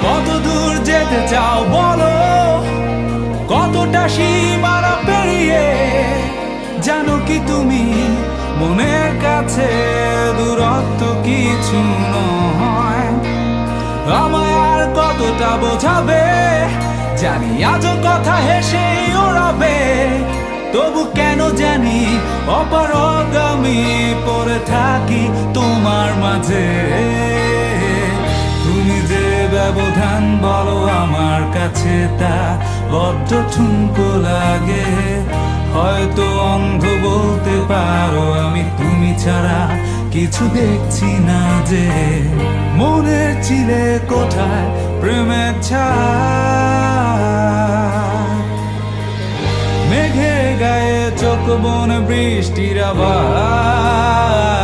কত দূর যেতে চাও বলো, কতটা সীমানা পেরিয়ে। জানো কি তুমি মনের কাছে দূরত্ব কিছু নয়। আমায় আর কতটা বোঝাবে, জানি আজও কথা হেসে ওড়াবে। তবু কেন জানি অপারগ আমি পড়ে থাকি তোমার মাঝে। তুমি যে ব্যবধান বলো আমার কাছে তা বড্ড ঠুনকো লাগে। হয়তো অন্ধ বলতে পারো আমি, তুমি ছাড়া কিছু দেখছি না যে। মনের চিলে কোঠায় প্রেমের ছায়া, মেঘের গায়ে চোখ বন বৃষ্টির আবার।